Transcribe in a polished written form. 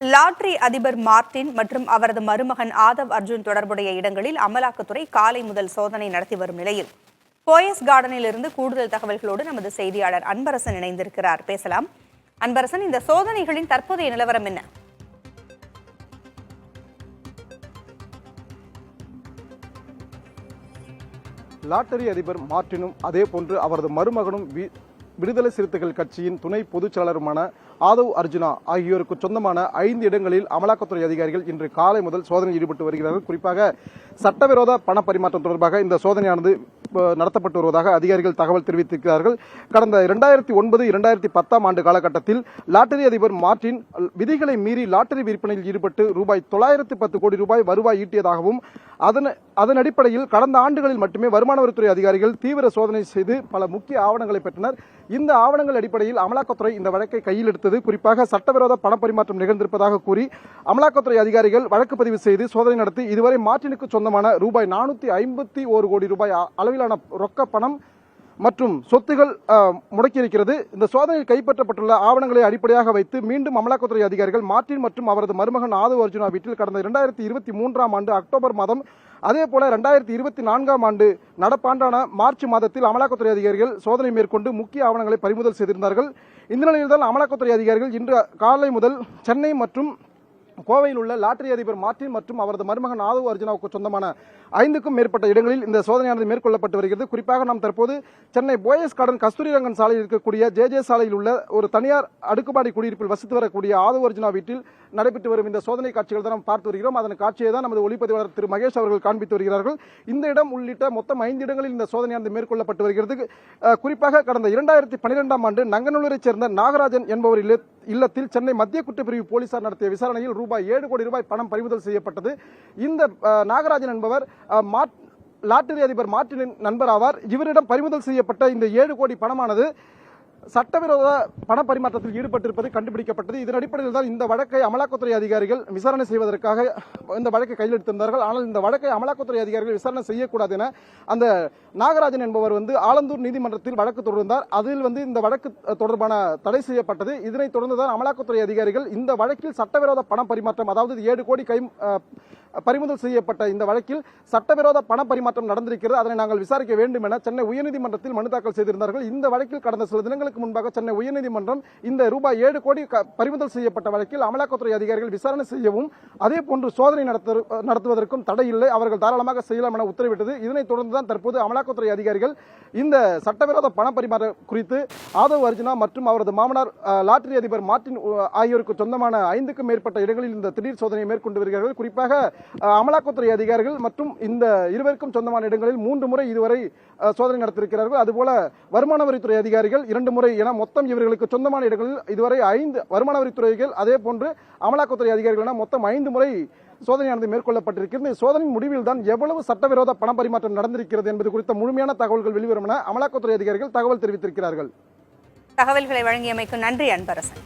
Lottery அதிபர் Martin மற்றும் அவரது மருமகன் ஆதவ் அர்ஜுன் தொடர்புடைய இடங்களில் அமலாக்கத்துறை காலை முதல் சோதனை நடத்தி வரும் நிலையில் போயஸ் கார்டனில் இருந்து கூடுதல் தகவல்களோடு நமது செய்தியாளர் அன்பரசன் இணைந்திருக்கிறார். பேசலாம். அன்பரசன், இந்த சோதனைகளின் தற்போதைய நிலவரம் என்ன? லாட்டரி அதிபர் மார்டினும் அதே போன்று அவரது மருமகனும் விடுதலை சிறுத்தைகள் கட்சியின் துணை பொதுச் செயலாளருமான ஆதவ் அர்ஜுனா ஆகியோருக்கு சொந்தமான 5 இடங்களில் அமலாக்கத்துறை அதிகாரிகள் இன்று காலை முதல் சோதனையில் ஈடுபட்டு வருகிறார்கள். குறிப்பாக சட்டவிரோத பண பரிமாற்றம் தொடர்பாக இந்த சோதனையானது நடத்தப்பட்டு வருவதாக அதிகாரிகள் தகவல் தெரிவித்திருக்கிறார்கள். கடந்த 2009-2010 ஆண்டு காலகட்டத்தில் லாட்டரி அதிபர் மார்டின் விதிகளை மீறி லாட்டரி விற்பனையில் ஈடுபட்டு ரூபாய் 910 கோடி ரூபாய் வருவாய் ஈட்டியதாகவும் அதன் அடிப்படையில் கடந்த ஆண்டுகளில் மட்டுமே வருமான வரித்துறை அதிகாரிகள் தீவிர சோதனை செய்து பல முக்கிய ஆவணங்களை பெற்றனர். இந்த ஆவணங்கள் அடிப்படையில் அமலாக்கத்துறை இந்த வழக்கை கையில் எடுத்தது. குறிப்பாக சட்டவிரோத பண பரிமாற்றம் நிகழ்ந்திருப்பதாக கூறி அமலாக்கத்துறை அதிகாரிகள் வழக்கு பதிவு செய்து சோதனை நடத்தி இதுவரை மார்டினுக்கு சொந்தமான ரூபாய் 451 கோடி ரூபாய் அளவிலான ரொக்க பணம் மற்றும் சொத்துகள் முடக்கியிருக்கிறது. இந்த சோதனையில் கைப்பற்றப்பட்டுள்ள ஆவணங்களை அடிப்படையாக வைத்து மீண்டும் அமலாக்கத்துறை அதிகாரிகள் மார்டின் மற்றும் அவரது மருமகன் ஆதவ் அர்ஜுனா வீட்டில் கடந்த 2023 ஆண்டு அக்டோபர் மாதம் அதேபோல 2024 ஆண்டு நடப்பாண்டான மார்ச் மாதத்தில் அமலாக்கத்துறை அதிகாரிகள் சோதனை மேற்கொண்டு முக்கிய ஆவணங்களை பறிமுதல் செய்திருந்தார்கள். இந்த நிலையில்தான் அமலாக்கத்துறை அதிகாரிகள் இன்று காலை முதல் சென்னை மற்றும் கோவையில் உள்ள லாட்டரி அதிபர் மார்டின் மற்றும் அவரது மருமகன் ஆதவ் அர்ஜுனாவுக்கு சொந்தமான 5க்கும் மேற்பட்ட இடங்களில் இந்த சோதனையானது மேற்கொள்ளப்பட்டு வருகிறது. குறிப்பாக நாம் தற்போது சென்னை போயஸ் கார்டன் கஸ்தூரிரங்கன் சாலையில் இருக்கக்கூடிய ஜே சாலையில் உள்ள ஒரு தனியார் அடுக்குமாடி குடியிருப்பில் வசித்து வரக்கூடிய ஆதவ் அர்ஜுனா வீட்டில் நடைபெற்று வரும் இந்த சோதனை காட்சிகள் தான் நாம் பார்த்து வருகிறோம். அதன் காட்சியை தான் நமது ஒளிப்பதிவாளர் திரு மகேஷ் அவர்கள் காண்பித்து வருகிறார்கள். இந்த இடம் உள்ளிட்ட மொத்தம் 5 இடங்களில் இந்த சோதனையானது மேற்கொள்ளப்பட்டு வருகிறது. குறிப்பாக கடந்த 2012 ஆண்டு நங்கநல்லூரைச் சேர்ந்த நாகராஜன் என்பவர் இல்லத்தில் சென்னை மத்திய குற்றப்பிரிவு போலீசார் நடத்திய விசாரணையில் ரூபாய் 7 கோடி ரூபாய் பணம் பறிமுதல் செய்யப்பட்டது. இந்த நாகராஜன் என்பவர் லாட்டரி அதிபர் மார்டினின் நண்பர் ஆவார். இவரிடம் பறிமுதல் செய்யப்பட்ட இந்த 7 கோடி பணமானது சட்டவிரோத பண பரிமாற்றத்தில் ஈடுபட்டிருப்பது கண்டுபிடிக்கப்பட்டது. இதன் அடிப்படையில் தான் இந்த வழக்கை அமலாக்கத்துறை அதிகாரிகள் விசாரணை செய்வதற்காக இந்த வழக்கை கையில் எடுத்திருந்தார்கள். ஆனால் இந்த வழக்கை அமலாக்கத்துறை அதிகாரிகள் விசாரணை செய்யக்கூடாது என அந்த நாகராஜன் என்பவர் ஆலந்தூர் நீதிமன்றத்தில் வழக்கு தொடர்ந்தார். அதில் இந்த வழக்கு தொடர்பான தடை செய்யப்பட்டது. இதனைத் தொடர்ந்துதான் அமலாக்கத்துறை அதிகாரிகள் இந்த வழக்கில் சட்டவிரோத பண பரிமாற்றம், அதாவது 7 கோடி பறிமுதல் செய்யப்பட்ட இந்த வழக்கில் சட்டவிரோத பண பரிமாற்றம் நடந்திருக்கிறது, அதனை நாங்கள் விசாரிக்க வேண்டும் என சென்னை உயர்நீதிமன்றத்தில் மனு தாக்கல் செய்திருந்தார்கள். இந்த வழக்கில் கடந்த சில தினங்களுக்கு முன்பாக சென்னை உயர்நீதிமன்றம் இந்த ரூபாய் 7 கோடி பறிமுதல் செய்யப்பட்ட வழக்கில் அமலாக்கத்துறை அதிகாரிகள் விசாரணை செய்யவும் அதே போன்று சோதனை நடத்துவதற்கும் தடை இல்லை, அவர்கள் தாராளமாக செய்யலாம் என உத்தரவிட்டது. இதனைத் தொடர்ந்துதான் தற்போது அமலாக்கத்துறை அதிகாரிகள் இந்த சட்டவிரோத பண பரிமாற்றம் குறித்து ஆதவ் அர்ஜுனா மற்றும் அவரது மாமனார் லாட்டரி அதிபர் மார்டின் ஆகியோருக்கு சொந்தமான 5க்கும் மேற்பட்ட இடங்களில் இந்த திடீர் சோதனையை மேற்கொண்டு வருகிறார்கள். குறிப்பாக அமலாக்கத்துறை அதிகாரிகள் மற்றும் இந்த இருவருக்கும் சொந்தமான இடங்களில் 3 முறை இதுவரை சோதனை நடத்தியிருக்கிறார்கள். அதுபோல வருமான வரித்துறை அதிகாரிகள் 2 முறை என மொத்தம் இவர்களுக்கு சொந்தமான இடங்களில் இதுவரை 5 வருமான வரித்துறைகள் அதே போன்று அமலாக்கத்துறை அதிகாரிகள் என மொத்தம் 5 முறை சோதனையானது மேற்கொள்ளப்பட்டிருக்கிறது. சோதனையின் முடிவில் தான் எவ்வளவு சட்டவிரோத பண பரிமாற்றம் நடந்திருக்கிறது என்பது குறித்த முழுமையான தகவல்கள் வெளிவரும் என அமலாக்கத்துறை அதிகாரிகள் தகவல் தெரிவித்திருக்கிறார்கள். தகவல்களை வழங்கியமைக்கு நன்றி அன்பரசன்.